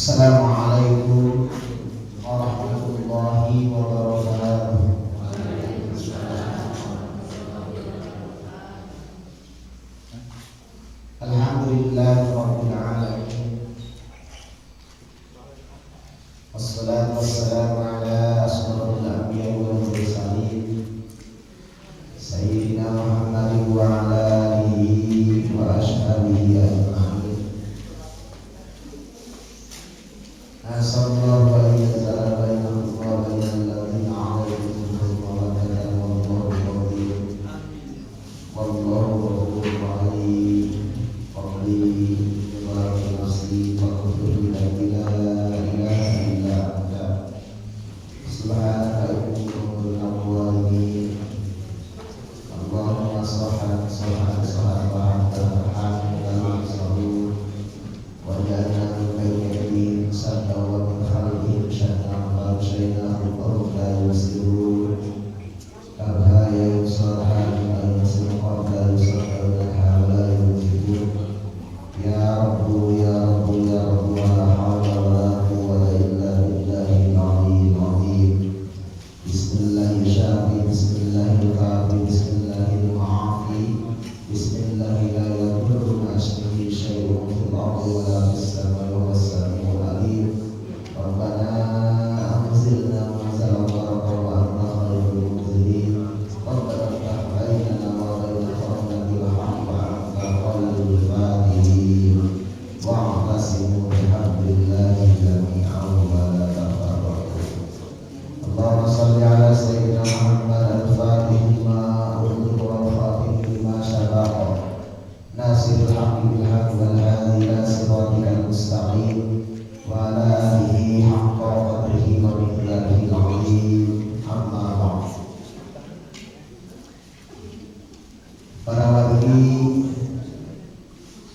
Assalamualaikum warahmatullahi wabarakatuh. Alhamdulillahirabbil alamin. Wassalatu wassalamu ala asyrofil anbiya'i wal mursalin sayyidina Muhammadin wa ala alihi wa ashabihi ajma'in. Asallallahu wa yazala bainakum wa bainal ladzina 'alaykum mawadatan wallahu qadir. Wallahu ghafurur rahim. Qabli wa nafsi wa qultu la ilaha illa anta subhanaka inni kuntu minadh dhalimin. Allahumma shalli wa anta alhamdulillah wa ja'alna min bayni aydihim sadda wa min khalfihim shadda wa arshaynahu qawla yusirun kabha yusarhan wa yusir qawla yusarhan wa hawla yusirun ya Rabbu ya Rabbu ya Rabbu wa la hawla wa la quwwata illa billahil aliyyil azim. Bismillahirrahmanirrahim. Bismillahirrahmanirrahim. Bismillahirrahmanirrahim. Bismillahirrahmanirrahim. Ma asmihi syai'un fil ardi wa la fis samai wa as-sami'ul alim. Rabbana anzilna munzalan mubarakan wa anta khairul munzilin. Rabbana iftah bainana wa baina qawmina bil haqqi wa anta khairul fatihin. Wa'tasimu bihablillahi jami'an wa la tafarraqu. Allahumma shalli ala sayyidina Muhammad al-Fatih lima ughliqa wal khatimi lima sabaqa nasiril haqqi bil haqqi wal hadi ila siratikal mustaqim wa ala alihi haqqa qadrihi wa miqdarihi al-'azim. Amma ba'd. Para wali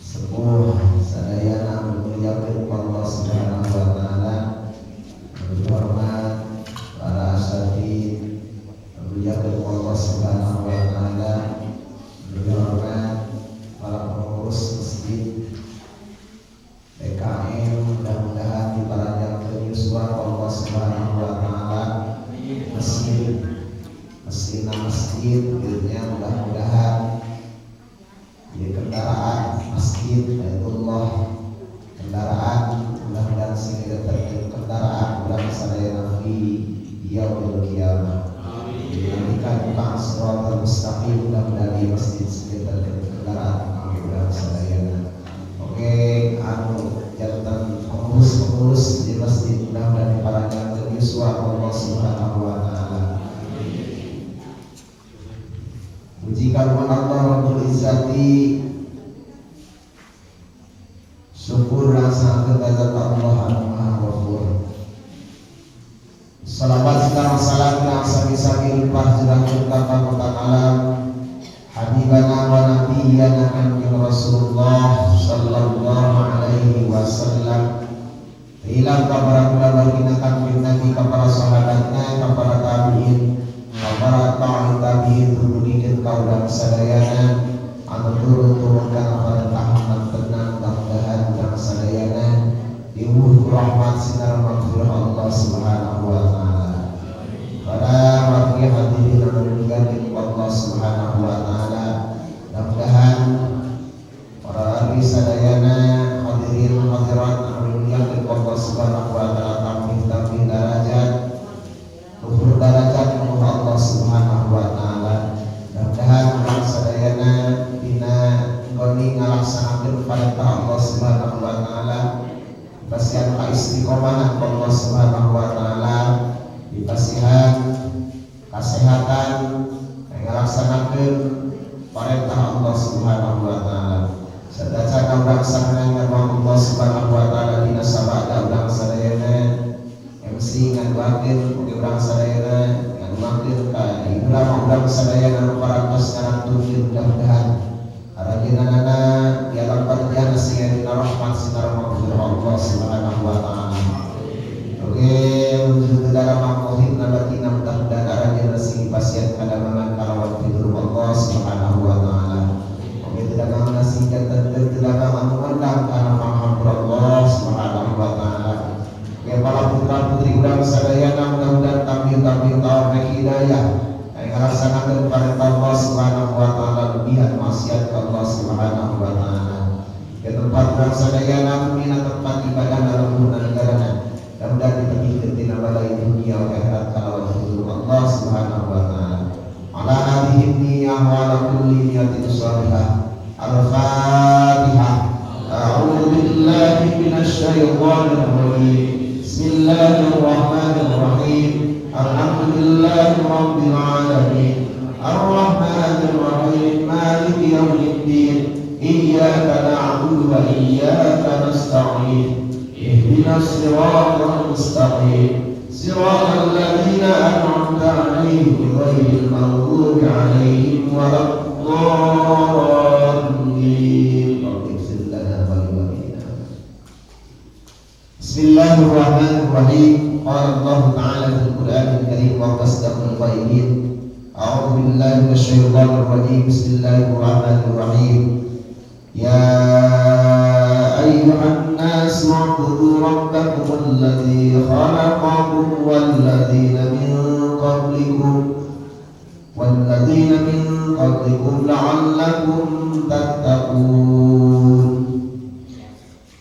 sepuh sadayana muliakeun Allah Subhanahu wa taala, berhormat para asatidz, muliakeun Allah Subhanahu wa taala, berhormat para pengurus masjid PKM, mudah-mudahan diparanjangkeun yuswa Allah Subhanahu wa taala. Masjid gitu, mudah-mudahan di kendaraan masjid Baitullah, kendaraan mudah-mudahan sehingga tertib kendaraan mudah sadayana fi yaumil qiyamah. Jadikan bukan siratal mustaqim mudah-mudahan di masjid sehingga tertib kendaraan mudah sadayana. Oke, jantan pengurus di masjid mudah-mudahan diparanjangkeun yuswa Allah Subhanahu wa taala. Puji karunia Allah Rabbul Izzati, syukur rasa kepada Allah Maha Ghafur. Salawat dan salam yang sami-sami limpah jurang kapan utak alam habibana wa nabiyyana Nabi Rasulullah sallallahu alaihi wasallam. Ilang kepada ulama kinakan bin Nabi, kepada sahabatnya, kepada tabi'in, kepada tabi'in turunikan kaulah sadayana anu turun-turunkan kepada tahanan tenang mudah-mudahan dan sadayana diuh rahmat sinar maghfirah Allah Subhanahu wa taala. Para wakil hadirin anu dimuliakeun Allah Subhanahu wa taala, mudah-mudahan para rabi sadayana hadirin hadirat anu dimuliakeun Allah Subhanahu wa taala tambah darajat luhur darajat Allah Subhanahu wa taala. Mudah-mudahan orang sadayana dina ngoni ngalaksanakeun perintah Allah Subhanahu wa taala, dipasihan kaistiqomahan Allah Subhanahu wa taala, dipasihan kesehatan ngalaksanakeun perintah Allah Subhanahu wa taala. Sadaya urang sahanana Allah Subhanahu wa taala dina sabada urang sadayana MC ngaduakeun mugi urang sadayana ngaduakeun ka urang sadayana anu parantos ngarantukeun mudah-mudahan arajeunana di alam parjana sehingga dina rahmat sinar maghfirah Allah Subhanahu wa taala. Oke, untuk dalam makohim nabatina mudah-mudahan arajeunana sing pasien kadamangan kalawan fitur Allah Subhanahu wa taala. Oke, tidak nasi dan tidak mengundang karena mahampur Allah Subhanahu wa taala. sareng sadayana mina tempat ibadah dalam negara dan dipikir tina balai dunia wa akhirat kalawan Allah Subhanahu wa taala. Ala hadhihi niyyah wa ala kulli niyatin shalihah. Al-Fatihah. A'udzu billahi minasy syaithanir rajim. Bismillahirrahmanirrahim. Alhamdulillahi rabbil alamin. Ar-Rahmanir Rahim. Maliki yaumiddin. Iyyaka na'budu wa iyyaka nasta'in. Ihdinas siratal mustaqim. Siratal ladzina an'amta 'alaihim ghairil maghdubi 'alaihim waladdallin. Ighfir lana wa liwalidayna. Bismillahirrahmanirrahim. Qala Allah Ta'ala fil Qur'anil Karim wa asdaqul qa'ilin. A'udzu billahi minasyaitonir rajim. Bismillahirrahmanirrahim. Ya ayyuhan nas u'budu rabbakum alladzi khalaqakum walladzina min qablikum la'allakum tattaqun.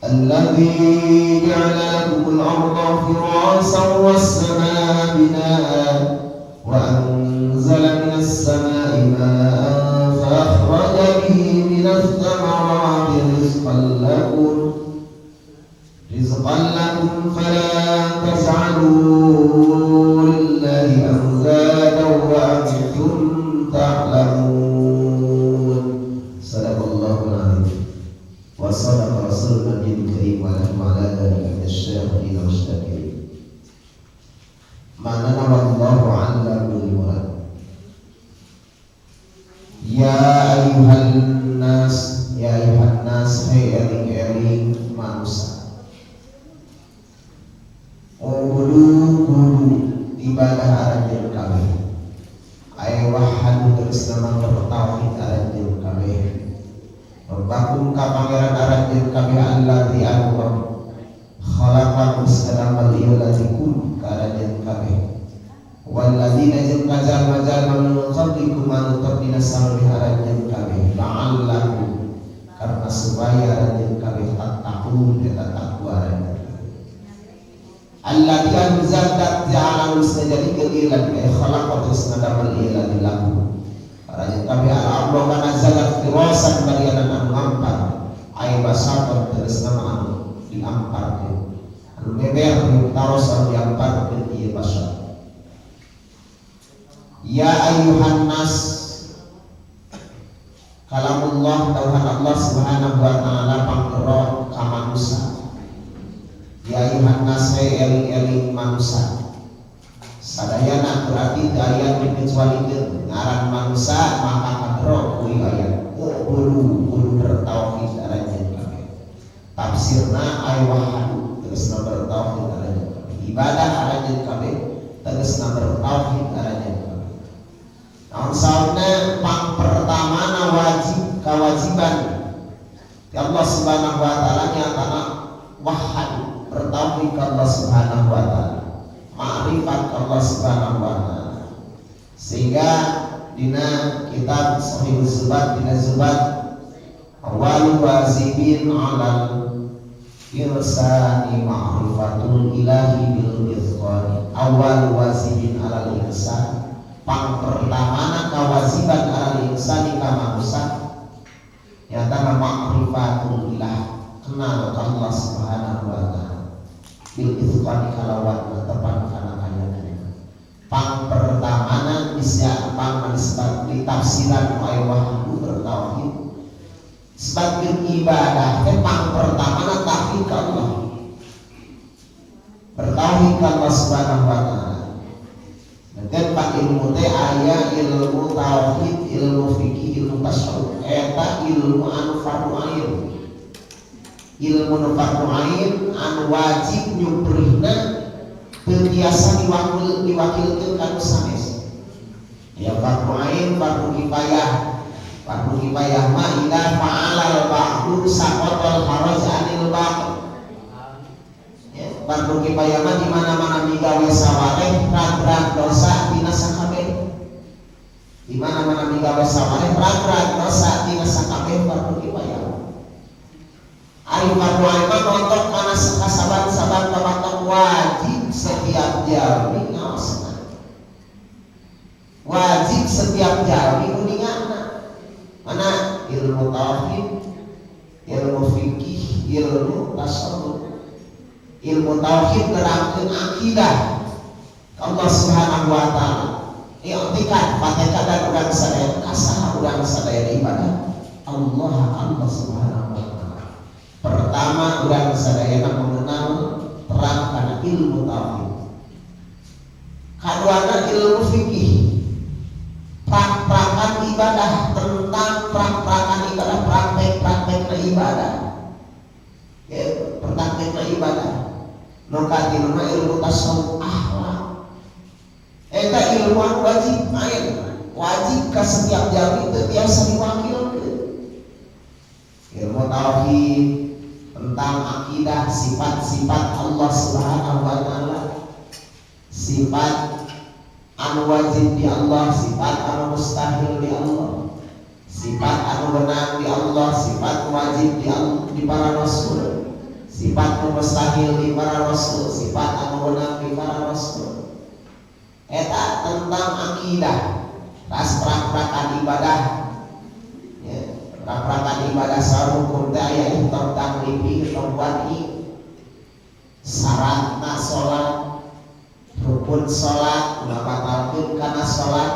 Alladzi ja'ala lakumul arda firasan was-samaa'a binaa'an wa anzala minas samaa'i maa'an fa akhraja bihi minas thamarati rizqan lakum fala tas'alu lillahi andada wa antum ta'lamun. Sadaqallahul azim wa sadaqa rasulun nabiyil karim wa ala alihi wasyahbihi wasallam. Ma'ana wallahu a'lamul murad. Ya ayuhan nas, hai eling manusia. Kudu ibadah aranjeun kabeh. Aya wahhad terus nama bertauhid aranjeun kabeh. Rabbakum ka pangeran aranjeun kabeh allazi anu khalaqakum sadamel ieu lazikum ka aranjeun kabeh. Walladzina jeung kajal-majal min qablikum anu terdina salih aranjeun kabeh la'allakum karena supaya aranjeun kabeh tattaqun eta takwa aranjeun alladzina anu zakat ja'ala mustajadikeun ilan khalaqat sadamel ilan lakum aranjeun kabeh Allah kana zakat firasan barianan anu ampar ai basatan terus nama anu diamparkeun anu beber taros anu diamparkeun ieu basat. Ya ayuhan nas, kalamullah tauhan Allah Subhanahu wa ta'ala panggeron ka manusia. Ya ayuhan nas, hai eling-eling manusia. Sadayana berarti daya dikecualikeun ngaran manusia maka kadro kuwi aya kudu bertauhid aranjeun kabeh. Tafsirna ay wahadu tegasna bertauhid aranjeun kabeh. Ibadah aranjeun kabeh tegasna bertauhid aranjeun. Namun sauna pang pertamana wajib kewajiban Allah Subhanahu wa taala nyatana wahhad bertauhid Allah Subhanahu wa taala ma'rifat Allah Subhanahu wa taala sehingga dina kitab Sahih Zubat dina Zubat awal wajibin alal insani ma'rifatul ilahi bil izqani awal wajibin alal insani pang pertamana kewajiban alal insani ka manusia nyata ma'rifatul ilah kenal Allah Subhanahu wa taala bil izqani kalawan tepan kana kayana pang pertamana bisa pang manisbat di tafsiran ay wahyu bertauhid sebagai ibadah pang pertamana tauhid ka Allah bertauhid ka Allah Subhanahu wa taala. Dan pak ilmu teh aya ilmu tauhid, ilmu fikih, ilmu tasawuf, eta ilmu anu fardu ain. Ilmu nu fardu ain anu wajib nyubrihna teu biasa diwakilkeun ka sanes. Ya fardu ain, fardu kifayah. Fardu kifayah mah ila fa'alal ba'du saqatal haraj anil ba'd. Fardu kifayah mah di mana-mana migawe sawareh rad-rad dosa dina sakabeh. Di mana-mana migawe sawareh rad-rad dosa dina sakabeh fardu kifayah. Ari fardu ain mah nonton kana saban-saban pamantok wajib setiap jalmi ngaosna. Wajib setiap jalmi kuninganna. Mana ilmu tauhid, ilmu fikih, ilmu tasawuf. Ilmu tauhid nerangkeun akidah Allah Subhanahu wa taala. I'tiqad fatihah dan urang sadaya kasaha urang sadaya ibadah Allah Subhanahu wa taala. Pertama urang sadaya mengenal terang kana ilmu tauhid. Kaduana ilmu fikih. Praktekan ibadah, tentang praktekan ibadah, praktek ibadah. Ya, praktek ibadah. Nu katiluna ilmu tasawuf akhlak. Eta ilmu wajib main, wajib ka setiap jalmi teu biasa diwakilkeun. Ilmu tauhid tentang akidah, sifat-sifat Allah Subhanahu wa taala. Sifat anu wajib di Allah, sifat anu mustahil di Allah. Sifat anu benar di Allah, sifat wajib di para rasul. Sifat anu mustahil di para rasul, sifat anu benar di para rasul. Eta tentang akidah, ras praktekan ibadah, ya, praktekan ibadah sarukum teh aya hitam taklifi, hitam wadi, syaratna salat, rukun salat, ulah batalkeun kana salat,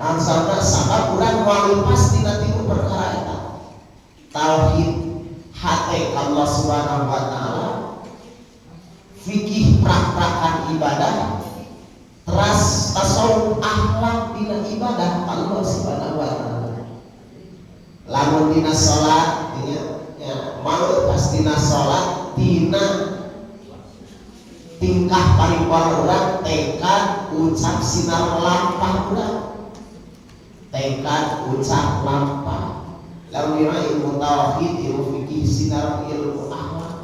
langsana sabab urang moal pasti nanti perkara eta. Tauhid hate Allah Subhanahu wa taala, fikih praktekan ibadah, teras tasawuf akhlak dina ibadah Allah Subhanahu wa taala. Lamun dina salat ya mau pas dina salat dina tingkah paripurna urang tekad ucap sinar lampah urang. Tekad ucap lampah. Lamun dina ilmu tauhid, ilmu fikih, sinar ilmu akhlak.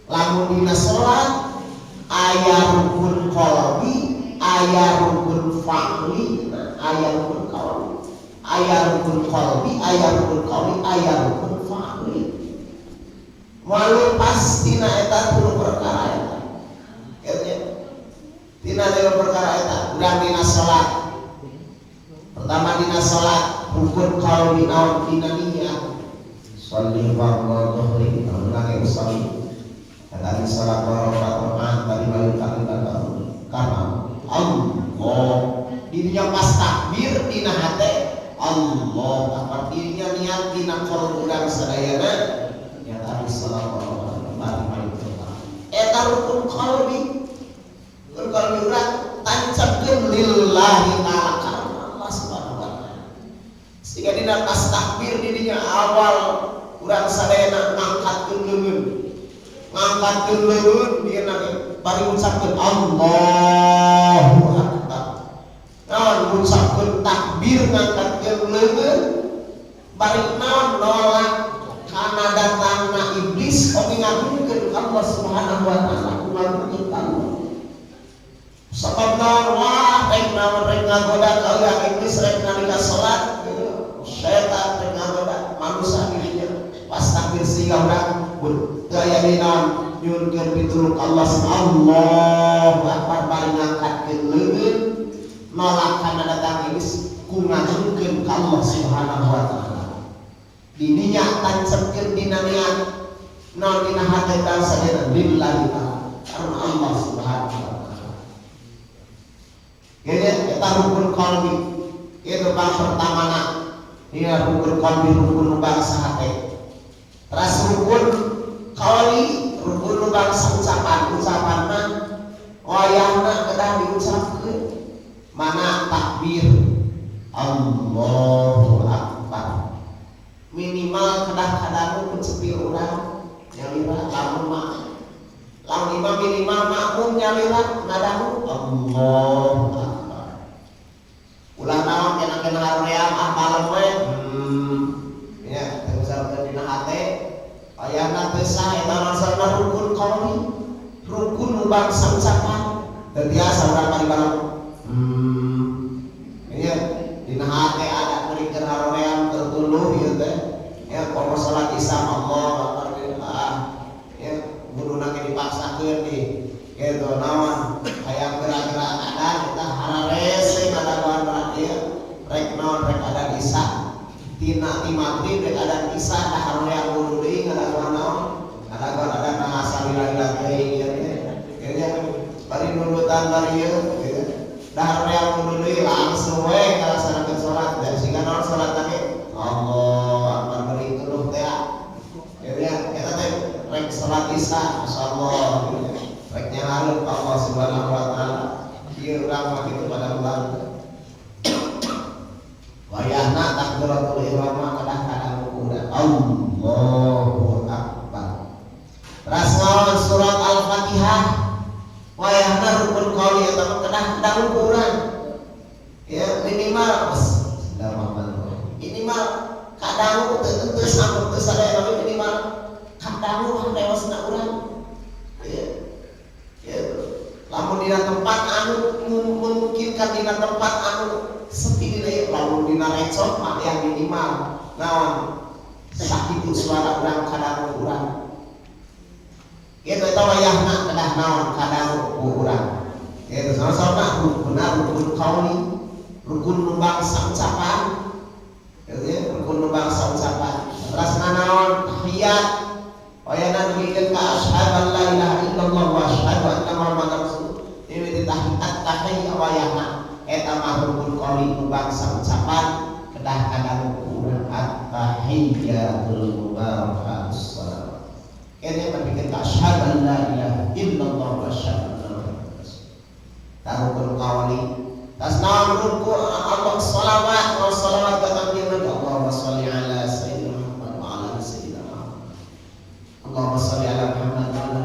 Lamun dina salat aya rukun qalbi, aya rukun fa'li, aya rukun qalbi, aya rukun qalbi, aya rukun qalbi, aya rukun fa'li. Walau pasti na eta tuluy perkara eta. Tina dina perkara eta, urang dina salat. Pertama dina salat rukun qalbi naon dina niyat. Shalli wa dhuhri, urang usawi. Tadi salat rakaat tadi balik kata karena Allah dirinya pas takbir dina hate Allah akbar, dirinya niat dina qalbi urang sadayana ya tadi salat balik eta rukun qalbi. Rukun qalbi urang tancapkeun lillahi ta'ala karena Allah Subhanahu wa taala. Sehingga dina pas takbir dirinya awal urang sadayana ngangkatkeun leungeun. Ngangkatkeun leungeun dieuna bari ngucapkeun Allahu akbar. Naon ngucapkeun takbir ngangkatkeun leungeun bari naon nolak kana datangna iblis oge ngagungkeun Allah Subhanahu wa taala ngagungkeun Allah. Sabab naon wah rek naon rek ngagoda ka urang iblis rek nalika salat setan rek ngagoda manusia dirinya pas takbir sehingga urang gaya dinaon nyunkeun pitulung Allah Allahu akbar bari ngangkatkeun leungeun nolak kana datang iblis ku ngajungkeun ka Allah Subhanahu wa taala. Dininya tancepkeun dina niat naon dina hate dan sadaya lillahi ta'ala karena Allah Subhanahu wa taala. Jadi eta rukun qalbi itu bang pertamana dia rukun qalbi rukun bangsa hate. Terus rukun qalbi rukun bangsa ucapan mah wayahna kedah diucapkeun mana takbir Allahu akbar minimal kedah kadamu pencepi urang nyalira lamun imam minimal makmum nyalira ngadamu Allahu akbar. Ulah naon kena haream apalan we ya teruskeun dina hate ayana teh sah eta rasana rukun qalbi rukun bangsa ucapan teu biasa urang bari barang ya dina hate ada merikeun haream tertuluh ieu teh ya pomo salat isya Allah akbar nanti maghrib rek ada isya dah yang kudu deui ngadaguan naon ada asal lagi ya bari nurutan bari ieu dah yang kudu deui langsung we ngalaksanakeun salat dan sehingga naon salat tadi Allah akbar bari tuluh teh ya eta teh rek salat isya masyaallah rek nyahareup Allah Subhanahu wa taala ieu urang mah kitu pada ulang wayahna takbiratul ihram kadang-kadang udah Allahu akbar. Terus ngawan surat Al-Fatihah wayahna rukun qauli eta kadang-kadang ukuran. Ya minimal minimal kadang teu sampai teu sadaya tapi minimal kadang lewasna urang. Ya. Lamun dina tempat anu memungkinkan dina tempat anu sepi deui lamun dina recok mah yang minimal naon sakitu suara urang kadang urang kitu eta wayahna kedah naon kadang urang kitu sama-sama rukun qauli rukun nu bangsa ucapan kitu ya rukun nu bangsa ucapan terus naon tahiyat wayahna dugikeun ka asyhadu an la ilaha illallah wa asyhadu anna muhammadar rasulullah ini tahiyat wayahna eta mah rukun qauli nu bangsa ucapan kedah kadang urang at-tahiyyatul mubarakas shalawat kene mabikeun ka asyhadu an la ilaha illallah wa asyhadu anna muhammadar rasulullah rukun qauli tasnaun rukun Allah shalawat wa shalawat kata Nabi Allahumma shalli ala sayyidina Muhammad wa ala sayyidina Muhammad Allahumma shalli ala Muhammad wa ala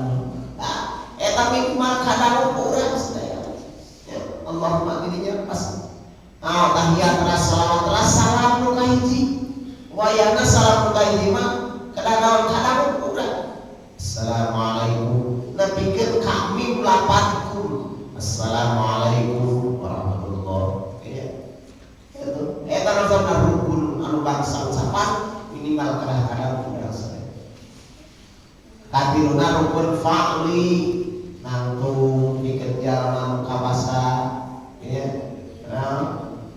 eta minimal kadang urang sadaya Allahumma dirinya pas tahiyat ras salawat ras salam nu kahiji wayahna salam nu kahiji mah kadang-kadang urang assalamualaikum nepikeun ka mim lapankum assalamualaikum warahmatullahi wabarakatuh eta nazarna rukun anu bangsa ucapan minimal kadang-kadang urang sadaya kadiruna rukun fa'li nangtung dikejar nang kabasa ya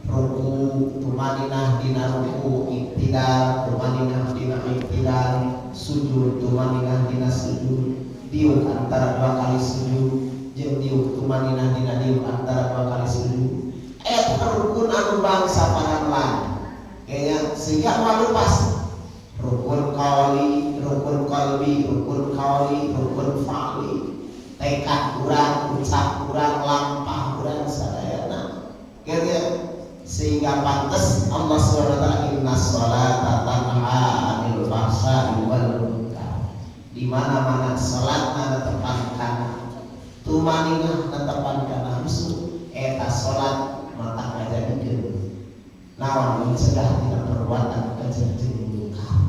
ruku tumaninah dina ruku iktidal tumaninah dina iktidal sujud tumaninah dina sujud diuk antara dua kali sujud jeung diuk tumaninah dina diuk antara dua kali sujud eta rukun anu bangsa paranlan kayaknya sehingga malu pas rukun qauli rukun qalbi rukun qauli rukun fa'li tekad urang ucap urang lampah urang sadayana gitu sehingga pantas Allah SWT inna sholata tanha anil fahsya'i wal munkar di mana-mana salat netepan kana tumaninah netepan kana husnu eta salat mata ngajadikeun naon mencegah tina perbuatan keji jeung munkar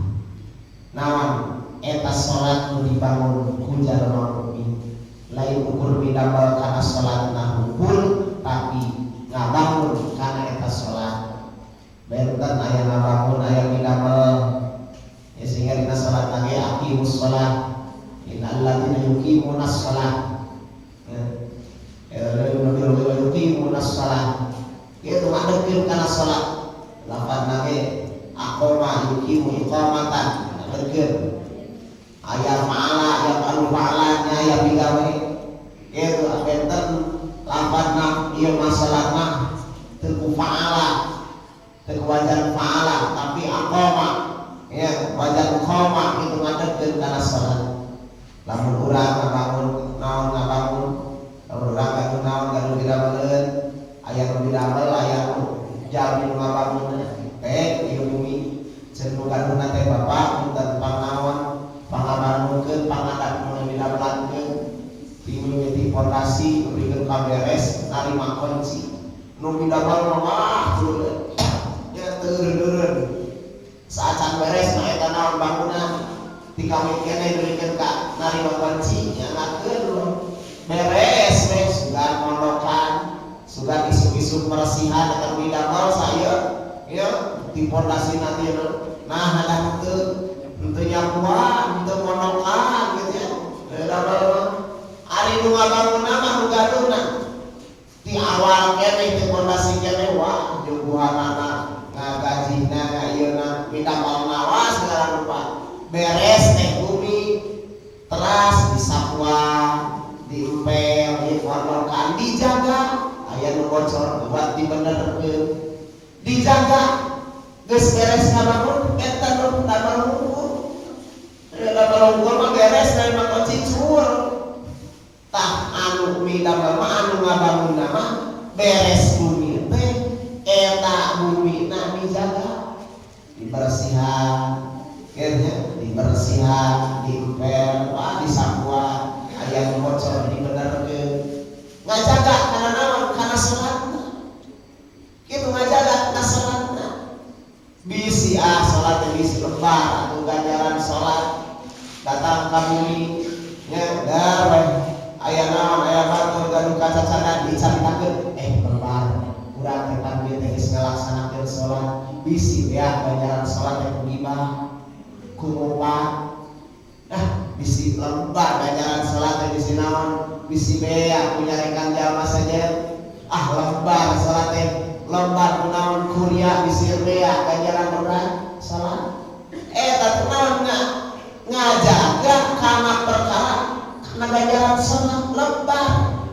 naon eta salat nu dibangun ku jalma mukmin lain ukur bidamel kana salatna hukul tapi ngabangun kana eta salat benten aya ngabangun aya bidamel ya sehingga dina salat lagi aqimus salat innal ladzina yuqimunas salat yuqimunas salat itu ngadepkeun kana salat lafaz nage aqama yuqimu iqamatan ngadepkeun aya fa'ala aya fa'alanya aya bigawe itu benten lapanna ieu masalahna teu fa'ala teu wajan fa'ala tapi aqama ya wajan qama itu ngadepkeun kana salat lamun urang ngabangun naon ngabangun lamun urang anu naon gadu didameleun aya nu didamel aya nu jami ngabangun ieu bumi cenah gaduna teh bapak punten pangawan pangabangunkeun pangadap didamelankeun dimimiti fondasi berikan kaberes narima kunci nu bidamel mah ya turun saacan beres mah eta naon bangunan ti kami kene berikan ka narima kunci nya ngakeun beres sudah mondokan sudah isuk-isuk meresihan eta bidamel saya ya di fondasi nanti nah ada teu nyakuan teu mondokan gitu ya bidamel ari nu ngabangun mah nu gaduna di awal kene teh fondasi kene wah jubuhanana ngagajina ayeuna midamel nawa segala rupa beres teh bumi teras disapua diempel diformalkan dijaga aya nu bocor buat dibenerkeun dijaga geus beres ngabangun eta nu ngabangun lamun mah beres dari mah cicur tah anu midamel mah anu ngabangun mah beres bumi teh eta bumi na dijaga dibersihan kerja dibersihan diempel disapua aya nu bocor dibenerkeun ngajaga kana naon kana salatna kitu ngajaga kana salatna bisi salat bisi lembar atuh ganjaran salat datang ka bumi nya gawe aya naon aya batur gaduh kaca cacat dicaritakeun lembar urang teh panggil teh geus ngalaksanakeun salat bisi ya ganjaran salat teh kumaha kumopat bisi lembar ganjaran salat teh bisi naon bisi bea punyarekan jalma saja lembar salat teh lembar kunaon kuria bisi bea ganjaran berat salat eta naon ngajaga kana perkara kana ganjaran salat lembar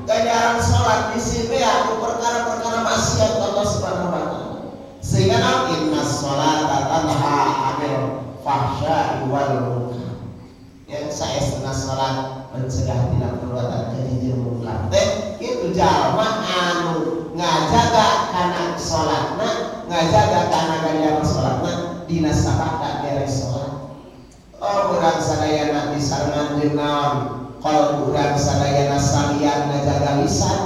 ganjaran salat bisi bea ku perkara-perkara maksiat Allah Subhanahu wa taala sehingga inna sholata tanha 'anil fahsya'i wal munkar ya saestuna salat mencegah tina perbuatan keji jeung mungkar teh kitu jalma anu ngajaga kana salatna ngajaga kana ganjaran salatna dina sabada beres salat urang sadayana disarengan jeung naon qol urang sadayana salian ngajaga lisan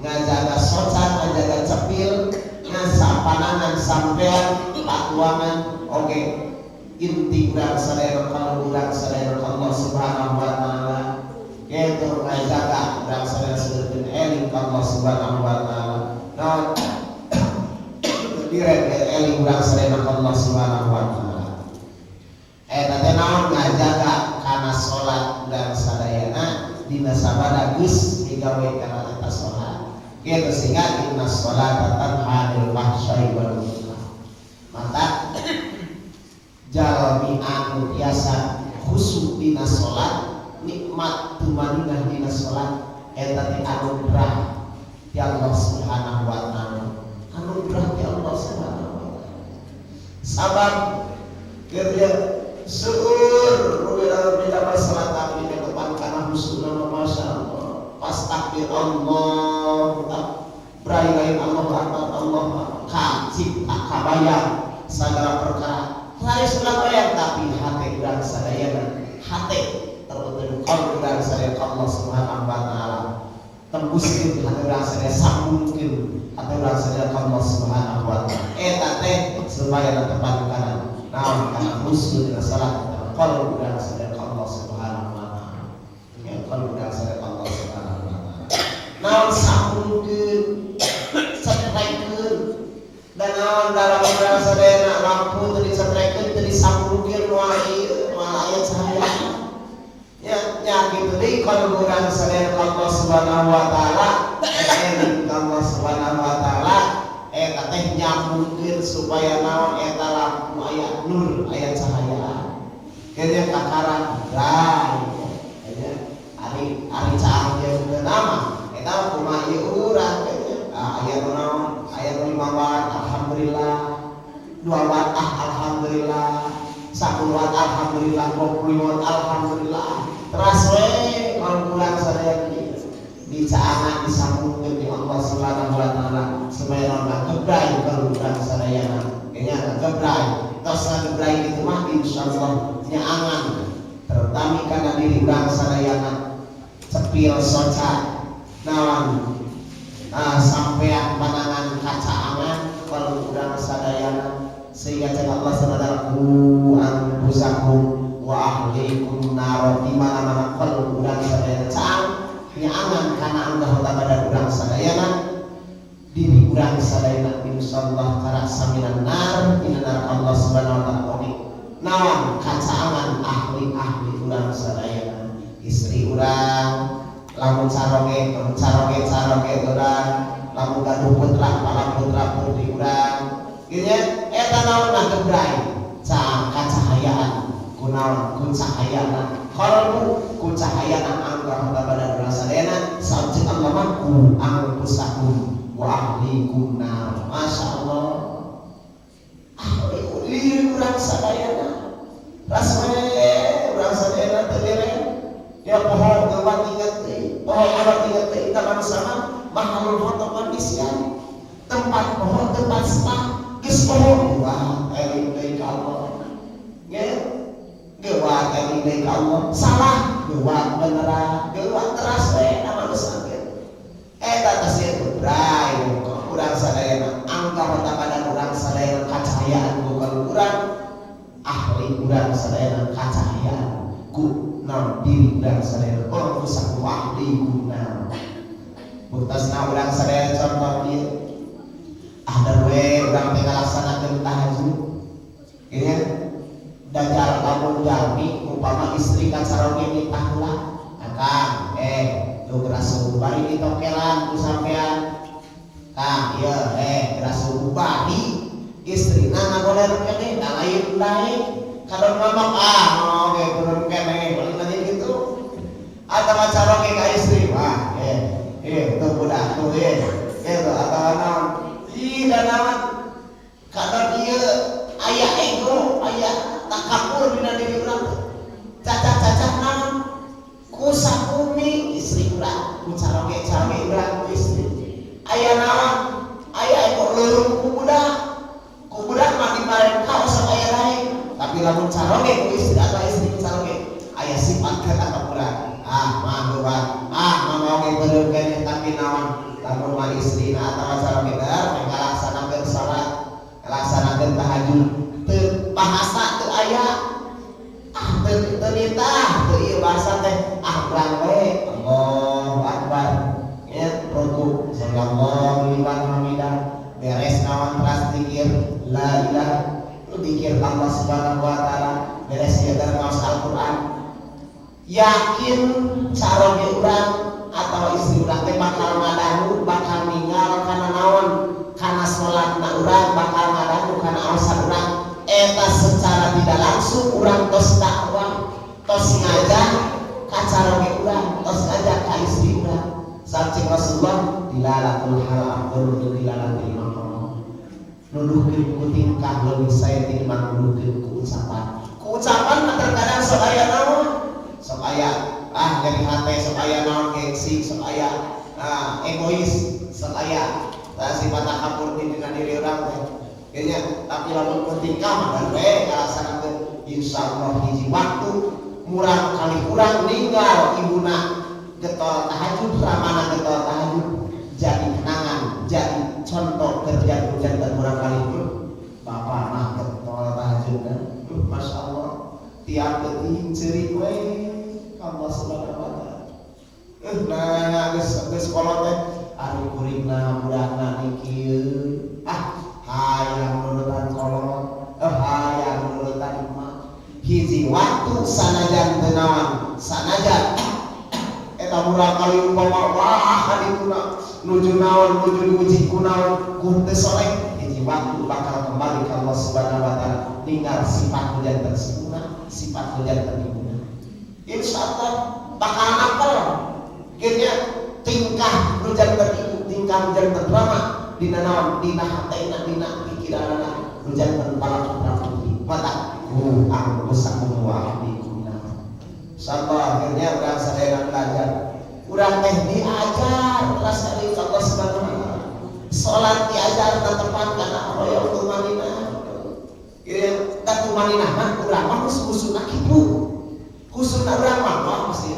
ngajaga socan ngajaga cepil ngasapanangan sampean patuangan oge inti urang sadayana kalau urang sadayana Allah Subhanahu wa taala yaitu ngajaga urang sadayana seueurkeun eling ka Allah Subhanahu wa taala naon direk eling urang sadayana Allah Subhanahu wa taala eta teh naon ngajaga kana salat urang sadayana dina sabada geus digawe kana eta salat kitu sehingga inna sholata tanha 'anil fahsya'i wal munkar maka jalmi anu biasa khusyuk dina salat nikmat tumaninah dina salat eta teh anugerah ti Allah Subhanahu wa taala anugerah ti Allah Subhanahu wa taala sabab kerja seueur beda salat tapi depan kana khusyukna masyaallah pas takbir Allah berai lain Allah akbar Allah kacip kabayang segala perkara hari sudah bayang tapi hati urang sadayana hati terutama kalau urang sadayana Allah Subhanahu wa taala tembuskeun hati urang sadayana sambungkeun hati urang sadayana Allah Subhanahu wa taala eta teh supaya tepat kana naon kana khusyuk dina salat kalau urang sadayana Allah Subhanahu wa taala ya kalau urang sadayana Allah Subhanahu wa taala naon sambungkeun satraikeun dan naon dalam urang sadayana lampu teu disatraikeun teu disambungkeun moal aya cahaya nya kitu deui kalau urang sadayana Allah Subhanahu wa taala eling Allah Subhanahu wa taala eta teh nyambungkeun supaya naon eta lampu aya nur aya cahaya keun kakaran rai ari cahaya teu nama eta kumaha ieu urang aya naon aya 5 watt alhamdulillah 2 watt alhamdulillah 10 watt alhamdulillah 20 watt alhamdulillah teras we kalau urang sadaya dicaangan disambungkeun di Allah Subhanahu wa taala supaya naon gebrai kalau urang sadayana nya gebrai tos gebrai kitu mah insyaallah nyaangan terutama kana diri urang sadayana cepil soca naon sampean panangan kaca angan kalau urang sadayana sehingga Allah Subhanahu anfusakum wa ahlikum nar di mana-mana kalau urang sadayana caang nyaangan kana angdah pada urang sadayana diri urang sadayana insyaallah karak saminan nar nar Allah Subhanahu wa taala naon kacaangan ahli-ahli urang sadayana istri urang lamun caroge urang lamun gaduh putra pala putra putri urang kieu nya eta naon gebrai naon ku cahayana qalbu ku cahayana angka pada urang sadayana sabjeng Allah mah ku anfusakum wa ahlikum nar. Masyaallah. Ahli urang sadayana rasane urang sadayana teu dereng ya pohon geuwat inget deui pohon awat inget deui ka manusia mahalul foto kondisian tempat pohon tempat spa geus pohon wah eling deui ka Allah ya geuwat eling deui ka Allah salah geuwat beneran geuwat teras we na manusia eta tasieun bray urang sadayana angka mata pada urang sadayana kacahayaan bukan urang ahli urang sadayana kacahayaan ku naon diri urang sadayana orang rusak ahli guna buktasna urang sadayana contoh ieu ada we urang teh ngalaksanakeun tahajud ya dajal lamun jalmi umpama istri kacaroge nitah heula akang tuh geras bari ditokelan ku sampean kang ieu geras bari istrina ngagoler keneh da lain kadon ngomong oke turun keneh paling tadi gitu atawa caroge ka istri wah tuh budak tuh gitu atawa naon da naon kadon ieu aya ego aya takabur dina diri urang cacah-cacah naon ku sakumi istri urang ku caroge urang ku istri aya naon aya ego leureum ku budak mah dipareng kaos aya lain tapi lamun caroge ku istri atau istri ku caroge aya sifat keur atau budak mah ngomongin beuleuh keneh tapi naon lamun mah istrina atawa caroge ngalaksanakeun salat ngalaksanakeun tahajud teu bahasa teu aya teu nitah teu ieu bahasa teh urang we Allahu akbar ya ruku sallallahu liman hamidah beres naon teras zikir la ilaha zikir Allah subhanahu wa taala beres nyegar ngaos Al-Qur'an yakin caroge urang atau istri urang teh bakal ngadangu bakal ninggal kana naon kana salatna urang bakal ngadangu kana aosan urang eta secara tidak langsung urang tos dakwah tos ngajak ka caroge urang tos ngajak ka istri urang sabjeng Rasulullah dilalatul hal afdalul dilalatil maqam nuduhkeun ku tingkah leuwih sae tinimbang nuduhkeun ku ucapan terkadang sok aya naon sok aya jadi hate sok aya naon gengsi sok aya egois sok aya sifat takabur dina diri urang teh nya tapi lamun ku tingkah mah dan we ngalaksanakeun insyaallah hiji waktu murang kali kurang ninggal ibuna getol tahajud ramana getol tahajud jadi kenangan jadi contoh kerja jantan murang kali pun bapak mah getol tahajud kan Masya Allah tiap detik ceurik we Allah subhanahu wa taala geus kolot teh ari kuringna budakna kieu hayang nurutan kolot hayang nurutan imah hiji waktu sanajan teu naon sanajan eta murang kali umpama wah hadituna nuju naon nuju diuji ku naon ku teu soleh hiji waktu bakal kembali ka Allah subhanahu wa taala tinggal sifat hujan tersempurna sifat hujan tertimbuna insyaallah bakal apal geunya tingkah hujan tertimbun tingkah hujan terdrama dina naon dina hatena dina pikiranna hujan terpala putra putri mata angkusakum wa ahlikum sabar akhirnya urang sadayana belajar urang teh diajar rasane Allah subhanahu wa taala salat diajar tetepan kana roya tumanina ieu tumanina mah urang mah khususna kitu khususna urang mah mesti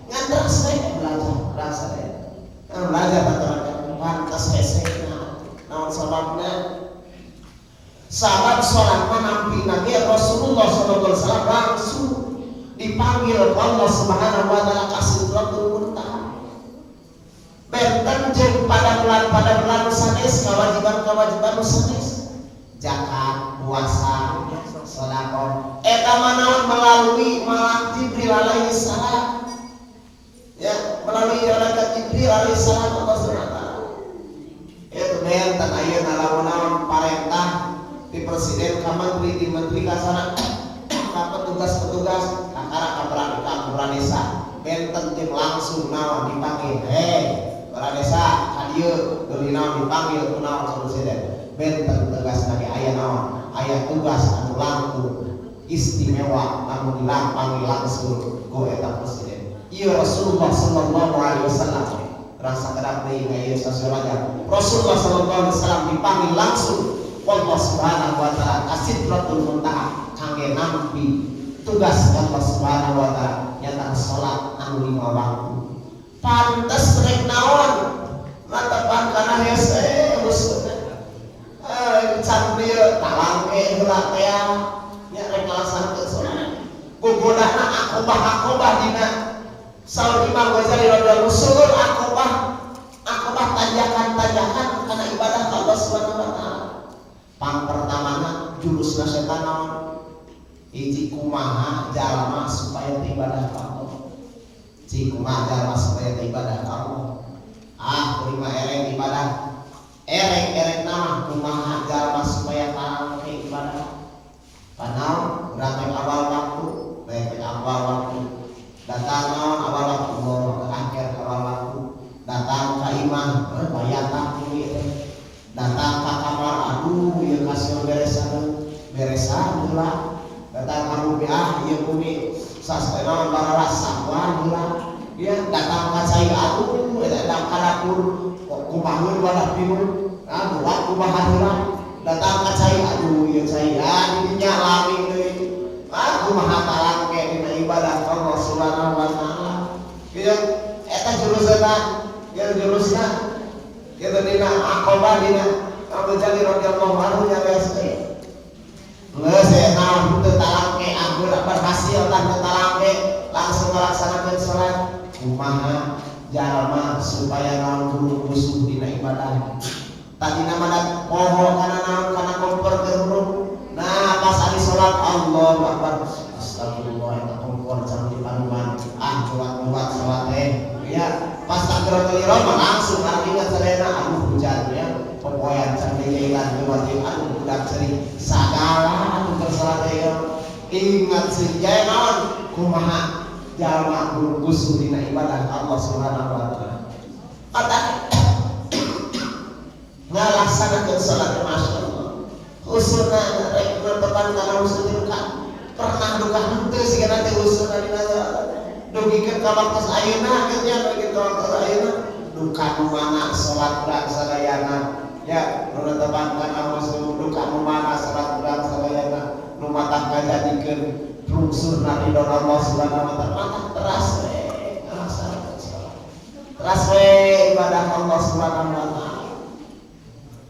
ngantras we belajar urang sadayana belajar tataran pantas hesekna naon sababna sahabat sholat menampi Nabi Rasulullah SAW langsung dipanggil Allah Subhanahu wa taala ka Sidratul Muntaha benten jeung pada bulan sanes kewajiban sanes zakat puasa sedekah eta manaon melalui malaikat Jibril alaihi salam ya melalui malaikat Jibril alaihi salam Allah Subhanahu wa taala itu benten ayeuna lamun naon parentah di presiden ka menteri di menteri kasana ka jeung langsung naon dipanggil para desa hadieu deui naon dipanggil kunaon presiden benten tegas lagi aya naon aya tugas anu langkung istimewa anu dilampang langsung ku eta presiden ieu Rasulullah sallallahu alaihi wasallam rasa kedap deui ngaya sasolaga Rasulullah sallallahu alaihi wasallam dipanggil langsung Allah subhanahu wa ta'ala kasidratul muntaha kangge nampi tugas Allah subhanahu wa ta'ala nyata salat anu 5 waktu pantes rek naon matapan kana hese usuna can dieu talangke heula teh nya rek ngalaksanakeun salat gogodana akobah dina saur Imam Ghazali radhiyallahu anhu akobah tanjakan kana ibadah Allah subhanahu wa ta'ala. Pang pertamana jurusna setan naon hiji kumaha jalma supaya ibadah ka Allah hiji kumaha jalma supaya ibadah ka Allah terima ereng ibadah ereng nama kumaha jalma supaya ka ibadah panaon berarti awal waktu datang naon awal waktu ke akhir awal waktu datang ka imam bayatan datang ka kamar aduh ieu kasih beresan heula datang ka rupiah ieu bumi sasana barara sakuan heula ieu datang ka cai aduh datang ka dapur kumaha badah pimun buat kumaha heula datang ka cai aduh ieu cai dinya lami deui kumaha talangke dina ibadah Allah subhanahu wa ta'ala ieu eta jurusna kita dina akobah dina Abu Jalil radhiyallahu anhu nya bese geus naon teu talangke anggur berhasil tah teu talangke langsung melaksanakeun salat kumaha jalma supaya naon kudu khusyuk dina ibadah tadina mah poho kana naon kana kompor teu nah pas ari salat Allahu akbar astagfirullah eta kompor can dipanuan buat salat ya pas takbiratul ihram langsung artinya sadayana aduh hujan ya popoyan can diilan wajib aduh budak ceri sagala anu tersalah teh ingat sejaya naon kumaha jalma kudu khusyuk dina ibadah Allah subhanahu wa ta'ala ada ngalaksanakeun salat masyaallah khusyukna rek netepan kana khusyuk pernah duka henteu sigana teh khusyukna dina dugikeun ka waktos ayeuna nya dugikeun ka waktos ayeuna duka nu mana salat urang sadayana ya nu netepan kana khusyuk duka nu mana salat urang sadayana nu matang kajadikeun rungsurna ridho Allah subhanahu wa ta'ala teras we ngalaksanakeun salat teras we ibadah Allah subhanahu wa ta'ala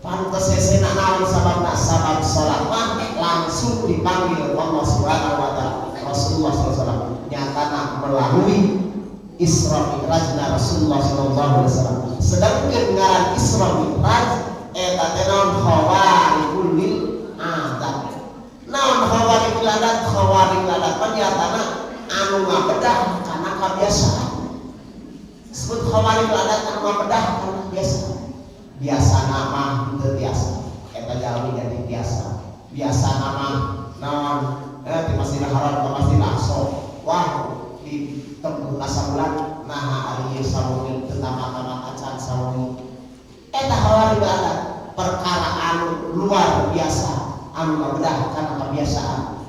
pantes hese naon sababna sabab salat mah langsung dipanggil Allah subhanahu wa ta'ala Rasulullah SAW nyatana melalui Isra Mi'rajna Rasulullah SAW sedangkan ngaran Isra Mi'raj eta teh naon khawarikul lil adat naon khawarikul adat nyatana anu ngabedah kana kabiasaan disebut khawarikul adat anu ngabedah kana biasa nama teu biasa eta jalmi jadi biasa nama naon di Masjidil Haram ke Masjidil Aqsa wah di tembung asabulan nah ari sawengi teu tamat acan sawengi eta hawari adat perkara anu luar biasa anu ngabedah kana kebiasaan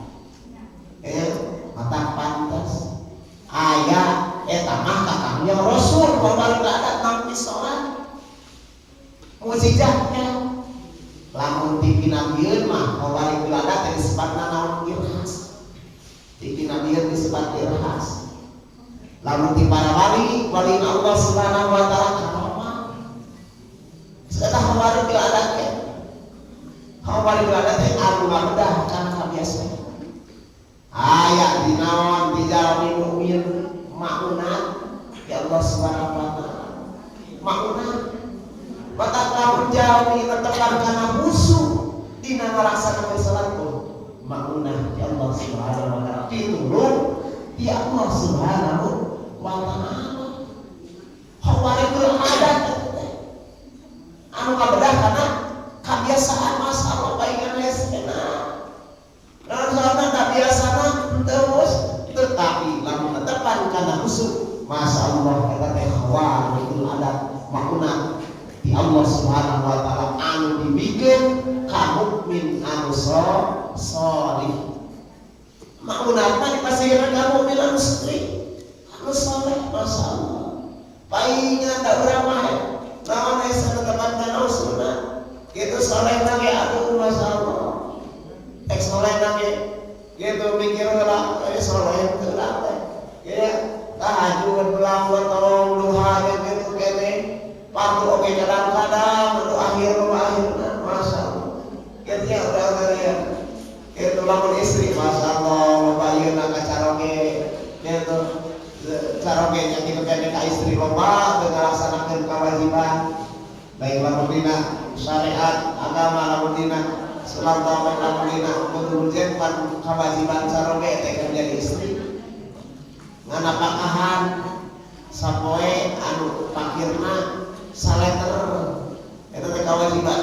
mata pantas aya eta mah kakangnya Rasul hawari adat nampi salat mujizatnya lamun dipinambieun mah hawari adat teh disebutna naon irhas dipinambieun disebut irhas lamun ti para wali Allah subhanahu wa ta'ala karoma eta hawari adat teh hawari adat teh anu ngabedah kana kabiasaan aya di naon di jalmi mukmin maunat ya Allah subhanahu wa ta'ala maunat batak lamun jalmi netepan kana musuh dina ngalaksanakeun salat maunah ya Allah subhanahu wa ta'ala pitulung ti Allah subhanahu wa ta'ala hawarikul adat anu kabedah kana kabiasaan masalah baingan esena lamun salatna biasana terus tetapi lamun netepan kana musuh masyaallah Subhanahu wa taala anu dibikin kamu min anu sholih. Maunatna dipasieun kamu min anu saleh, masya Allah. Paingan tak urang mah naon aya teman kana sunah. Kitu saleh na ge aduh masya Allah. Ek saleh na ge gitu mikir heula saleh teu teh. Ya tahajud belangor tolong duha gitu kene. Waktu oke kadang-kadang untuk akhirna masya Allah. Kitu udah ya. Itu lamun istri masya Allah bayeuna ka caroge gitu. Caroge nya kitu kene ka istri loba teu ngalaksanakeun kewajiban baik lamun dina syariat agama lamun dina salat lamun dina kudu jenpan kewajiban caroge teh jadi istri. Ngana pakahan sapoe anu pakirna saleter eta teh kewajiban.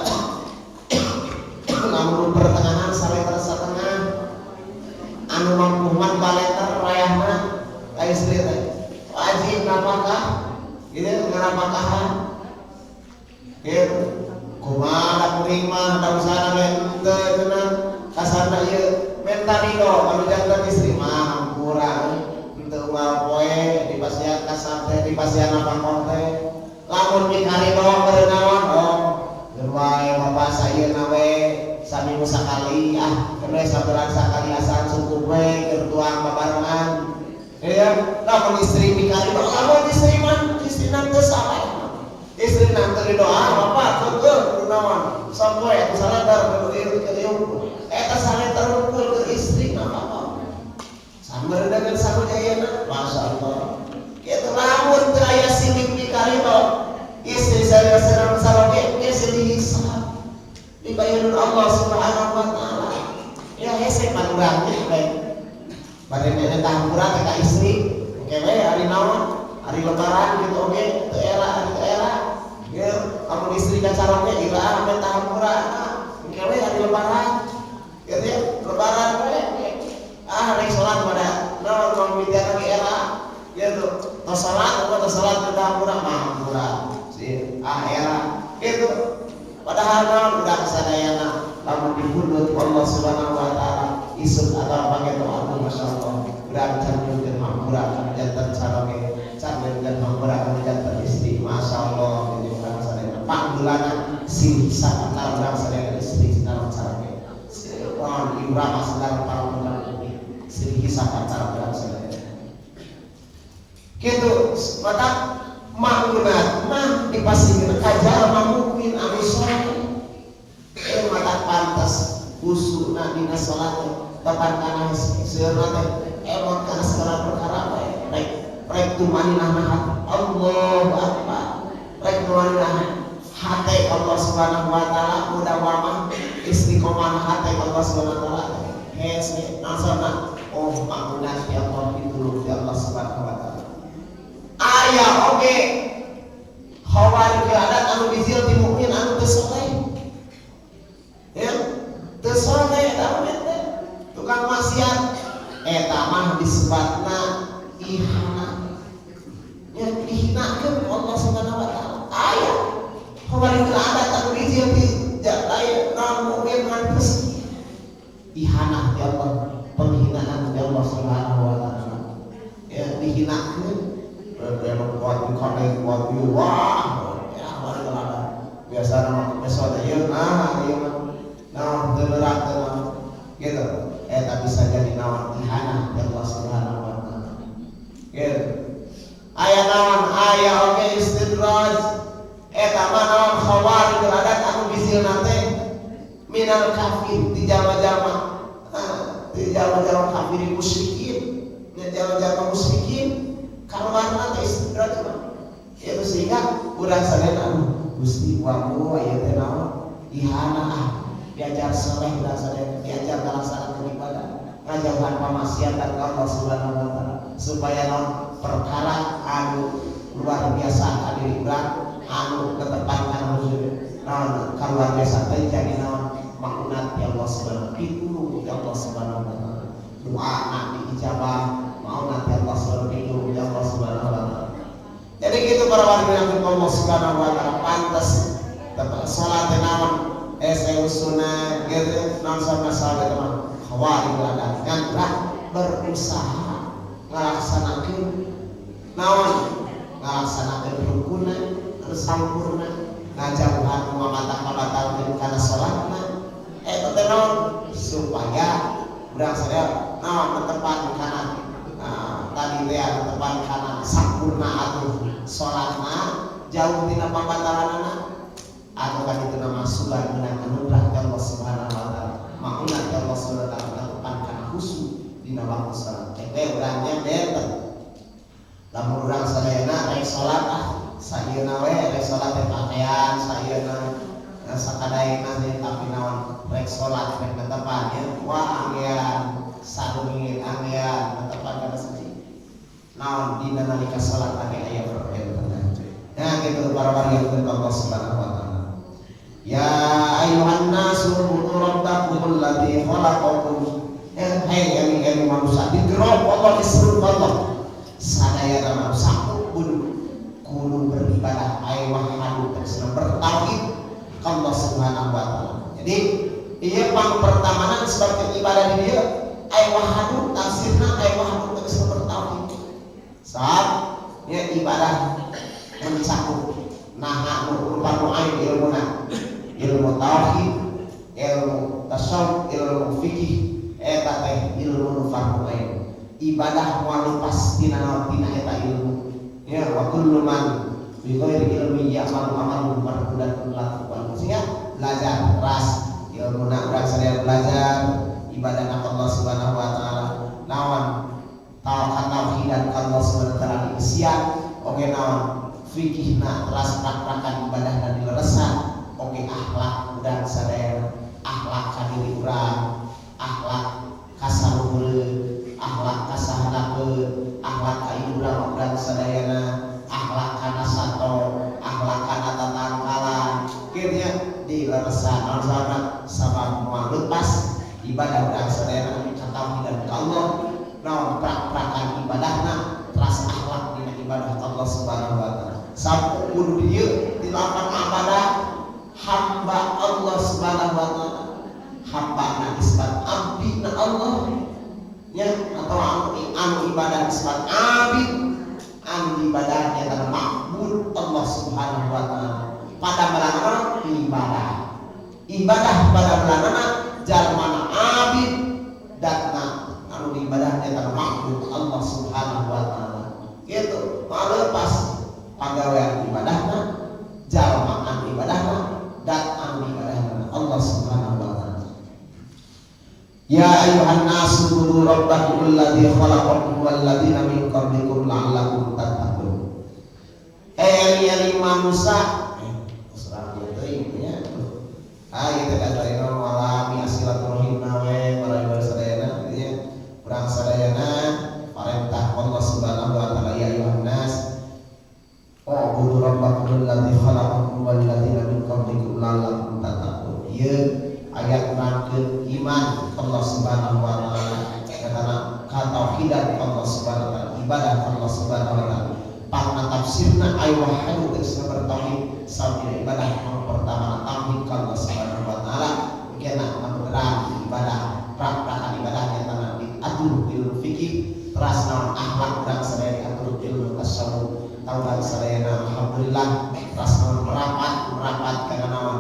Lamun pertengahan saleter satengah anu mampuhan baleter rayahna ka istri teh wajib napakah gitu ngarapakahan gitu kumaha kuring mah da usahana ge teu cenah kasarna ieu menta ridho kalau jantan istri mah kurang teu unggal poe dipasihan kasar teh dipasihan apa teh lamun mikarido beureunaon geus wae bapak sayeuna we saminggu sakali kedua saberan sakali asal cukup we keur tuang babarengan ya lamun istri mikarido lamun istri mah istrina teu salah istri nanti doa bapak tuker naon sok we atuh saladar keur ieu eta saladar keur istri apa sambil dengan samudayana masya Allah kitu lamun teu aya silik mikarido istri saya sedang saroge geus dihisab dibayarun Allah Subhanahu wa taala ya hese panurang baik bade nya tahampura ka istri kewe ari naon hari lebaran gitu oke teu era ya kamu istri ka caroge ila ame tahampura kewe hari lebaran gitu ya lebaran we rek salat pada naon mau mitian lagi era gitu tos salat ke tahampura mahampura si era gitu padahal naon udah kesadayana lamun dihudut Allah Subhanahu wa taala isuk atau panggil doa masya Allah udah canjungkeun hampura kana janten caroge canjungkeun hampura kana janten istri masya Allah jadi urang sadayana panggulana silih antara urang sadayana istri sareng caroge on urang sadayana parang silih hisab antara urang sadayana kitu mata maunat mah dipasieun kajar mungkin anu saleh mata pantas khusuna dina salat tepan kana seueurna teh emot kana segala perkara bae rek tumaninah Allahu akbar rek tumaninah hate Allah Subhanahu wa taala mudawamah istiqomah hate Allah Subhanahu wa taala hese nasana maunat ya Allah pitulung ya Allah Subhanahu wa taala aya oge khawarij adat anu bizil ti mukmin anu teu saleh ya teu saleh eta teh tukang maksiat eta mah disebutna ihana ya dihinakeun Allah Subhanahu wa taala aya khawarij adat anu bizil ti aya naon mukmin anu ihana ya Allah penghinaan ya Allah Subhanahu wa taala ya dihinakeun buat kode buat wah ya mari kelada biasa nama episode ieu nah deuleurak gitu eta bisa jadi naon ihana ya Allah Subhanahu wa taala gitu aya naon aya oge istidraj eta mah naon khawarij adat anu bizilna teh minal kafir di jama-jama kafir musyrikin dan jama-jama musyrikin kaluarna teh istidraj itu sehingga urang sadayana Gusti waku aya teh naon ihana diajar saleh urang sadayana diajar ngalaksanakeun ibadah ngajauhan pamaksiatan ka Allah Subhanahu wa taala supaya naon perkara anu luar biasa ka diri urang anu ketepangan naon kaluar biasa teh jadi naon maunat ya Allah Subhanahu pitulung ya Allah Subhanahu wa taala doa diijabah mau nanti Allah selalu ya Allah Subhanahu wa taala. Jadi gitu para warga yang Allah Subhanahu wa taala pantas sunnah gitu non sama sahabat teman khawarij ada kan berusaha ngalaksanakeun naon ngalaksanakeun rukunna sampurna ngajauhan mamata-mata kana salatna eta teh naon supaya urang sadaya naon netepan kana tadi teh netepan kana sampurna atuh salatna jauh tina pambataranana atau kan itu nama sulan menang anugerah Allah Subhanahu wa taala mauna Allah Subhanahu wa taala netepan kana khusyuk dina waktu salat teh urangnya benten lamun urang sadayana rek salat sayeuna we rek salat teh pakaian sayeuna sakadaina teh tapi naon rek salat rek netepan ya wah anggean sadengit anggean netepan kana saji naon dina nalika salat age aya perbedaan nah gitu para warga Allah Subhanahu wa taala ya ayuhan nasu ubudu rabbakum alladzi khalaqakum hai yang manusia digerok Allah disuruh Allah sadaya manusia kudu beribadah ay wahadu tersebut bertauhid Allah Subhanahu wa taala. Jadi ieu pang pertamanan sebagai ibadah di dia ay wahadu tafsirna ay wahadu tersebut bertauhid. Saat ya ibadah mencakup naha rupa ain ilmu tauhid, ilmu tasawuf, ilmu fikih, eta teh ilmu fardu ain. Ibadah moal lepas tina eta ilmu. Ya wa kullu man bi ghairi ilmi ya'malu amalan marhudan lakukan. Maksudnya belajar keras, ilmu nak sadaya belajar ibadah Allah Subhanahu wa taala. Naon tauhidan Allah Subhanahu wa taala diisian, oke naon fikihna teras praktekan ibadah dan dileresan, oke akhlak dan sadaya akhlak kadiri urang, akhlak kasaluhur, akhlak kasahadakeun, akhlak ka ibu urang sadayana, akhlak kana sato, akhlak kana tatangkalan. Kirnya dileresan alzana sabab moal lepas ibadah urang sadayana katauhidan ka Allah, naon praktekan ibadahna teras akhlak dina ibadah Allah Subhanahu wa taala. Sampai kudu dieu di lapang ibadah hamba Allah Subhanahu wa taala. Hamba na isbat abdi na Allah ya atau anu ibadah isbat abid anu ibadahnya adalah makbul Allah Subhanahu wa taala pada melanana ibadah pada melanana jalmana abid datna anu ibadahnya adalah makbul Allah Subhanahu wa taala gitu malepas pagawean ibadahna jalmaan ibadahna dat anu ibadahna Allah Subhanahu wa taala. Ya ayuhan nasu ubudu rabbakum alladzi khalaqakum wal ladzina min qablikum la'allakum tattaqun. Yani manusia serang teuing nya. Ieu teh kadayana walami asilaturahim nawe para sadayana nya urang sadayana parentah Allah Subhanahu wa taala ya ayuhan nas ubudu rabbakum alladzi khalaqakum wal ladzina min qablikum la'allakum tattaqun. Ieu ayat nangkeun iman Allah Subhanahu wa taala karena katauhidan Allah Subhanahu wa taala ibadah Allah Subhanahu wa taala pangna tafsirna ay wahadu geus bertauhid sabda ibadah yang pertama tauhid Allah Subhanahu wa taala kena ngeberan ibadah praktekan ibadahnya tanah diatur ilmu fikih teras naon akhlak dan sadaya diatur ilmu tasawuf tauhid sadayana alhamdulillah teras naon merapat kana naon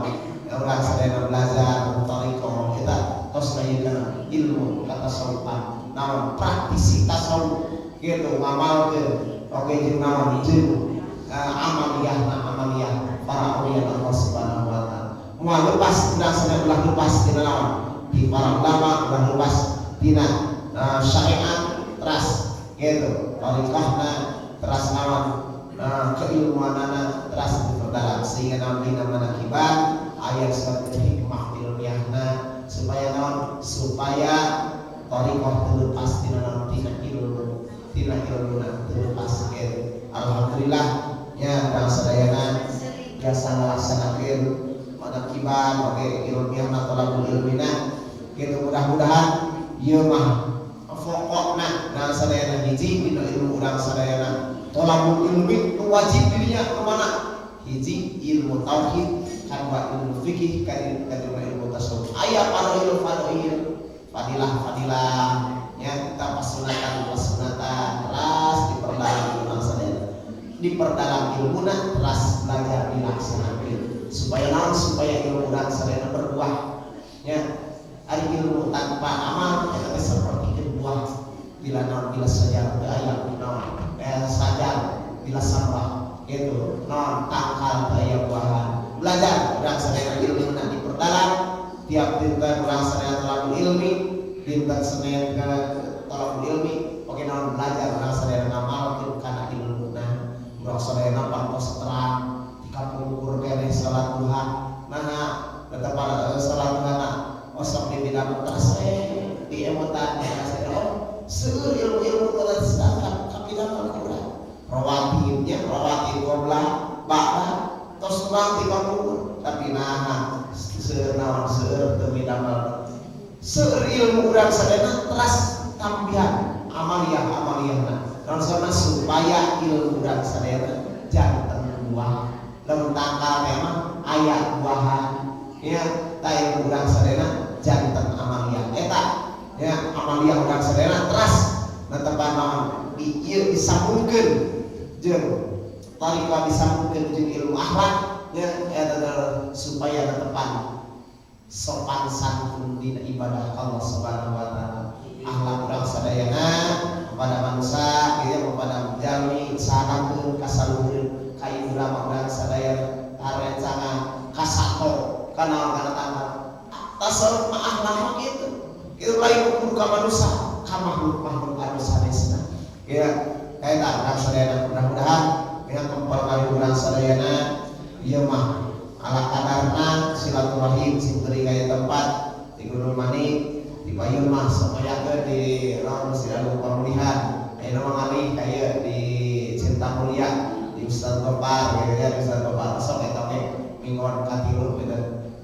urang sadayana belajar tariqah kita tos ngayeuna ilmu katasawufan naon praktisi tasawuf gitu ngamalkeun oke jeung naon jeung amaliyah para awliya Allah Subhanahu wa taala moal lepas tina sadaya ulah lepas tina naon di para ulama ulah lepas tina syariat teras gitu tariqahna teras naon keilmuanana teras diperdalam sehingga naon dina manakiban ayat seperti hikmah ilmiahna supaya naon supaya tariqah teu lepas tina naon tina ilmu teu lepas gitu. Alhamdulillah ya dan sadayana biasa ngalaksanakeun manakiban oge ilmiahna talabul ilmina gitu mudah-mudahan ieu mah pokokna dan sadayana hiji dina ilmu urang sadayana talabul ilmi nu wajib dirinya ke mana hiji ilmu tauhid kadua ilmu fikih kadua ilmu tasawuf. Aya fadail fadilah ya kita pasunatan ras diperdalam ilmuna ras belajar dilaksanakan supaya ilmu dan sadayana berbuah ya. Ari ilmu tanpa amal eta seperti buah bila saja ayam saja bila sampah itu tangkal daya buahan belajar dan sadayana ilmu na diperdalam tiap dinten urang sadayana talabul ilmi dinten Senin ke talabul ilmi oke naon belajar urang sadayana ngamalkeun kana ilmuna urang sadayana pantos terang di kampung ukur keneh salat duha nah tetep salat duha osok di bidang terse di emotan seueur ilmu-ilmu terus kapidangan urang rawatib gobla ba'da tos urang di kampung tapi nah seueur teu midamel seueur ilmu urang sadayana teras tambihan amaliyah naon supaya ilmu urang sadayana janten buah lamun tangkal memang aya buahan ya ta ilmu urang sadayana janten amaliyah eta ya amaliyah urang sadayana teras netepan naon ieu disambungkeun jeung tarika disambungkeun jeung ilmu akhlak ya eta supaya netepan sopan santun dina ibadah Allah Subhanahu wa taala. Akhlak urang sadayana kepada manusia ya kepada jalmi sahabatkeun kasaluhur ka irama urang sadayana tarencangan kasato kana tanggal tasawuf mah akhlak gitu. Itu lain ukur ka manusia, ka makhluk anu sanesna. Ya, kaita urang sadayana mudah-mudahan ya kempal kali urang sadayana ieu mah ala kadarna silaturahim sing teu kaya tempat di Gunung Manik di Payun mah supaya ke di Raun Masjid Agung Pemulihan aya nama ngalih kaya di Cinta Mulia di Ustaz Gopar ya di Ustaz Gopar sok eta ge mingguan katilu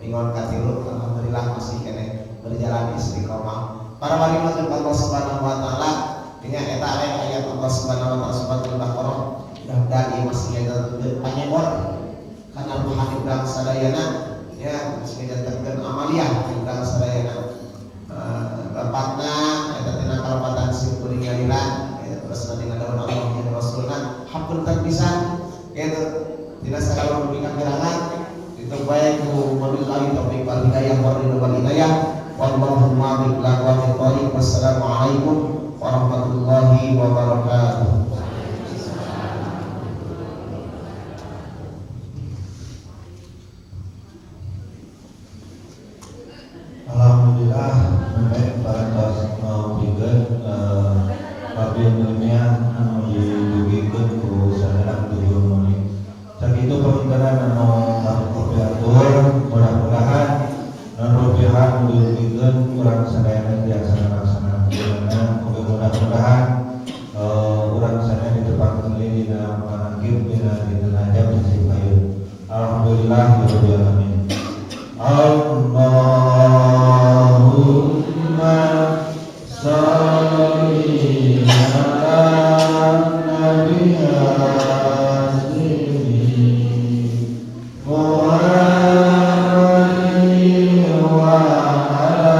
mingguan katilu alhamdulillah masih kene berjalan istiqomah. Para wali Allah Subhanahu wa taala nya eta ayat Allah Subhanahu wa taala surat Al-Baqarah mudah-mudahan ieu masih ada panyebor karena rohani urang sadayana ya masih datangkeun amaliyah urang sadayana lepatna eta tina kalepatan sim kuring ngaliran terus nanti daun Allah jeung Rasulna hapunten pisan kitu tina sagala rumikan gerangan itu bae ku wabillahi taufiq wal hidayah wal hidayah wallahu muwaffiq ila aqwamit thoriq. Wassalamualaikum warahmatullahi wabarakatuh. Alhamdulillah sampai parantos memberikan kabinet ilmiah anu diberikan ku sadaya tujuh menit. Sakitu pementaran anu atur mudah-mudahan non rupiah diberikan kurang sadaya dilaksanakan mudah-mudahan urang sadaya ditepatkeun dina manaqib dina najab sing payun. Alhamdulillah ya rabbil alamin. Allahumma sholli ala nabiyyina Muhammadin wa ala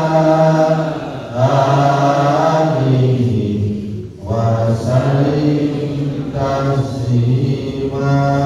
alihi wa sallim taslima.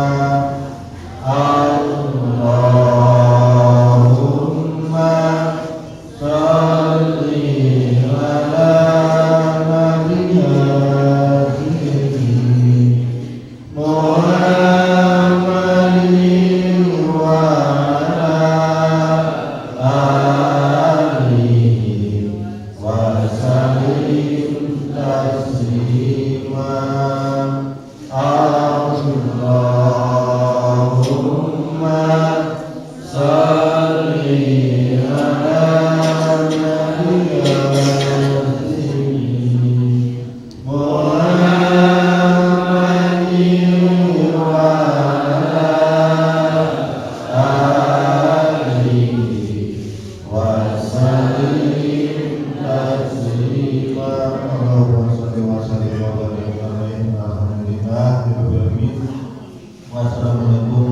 Wassalamualaikum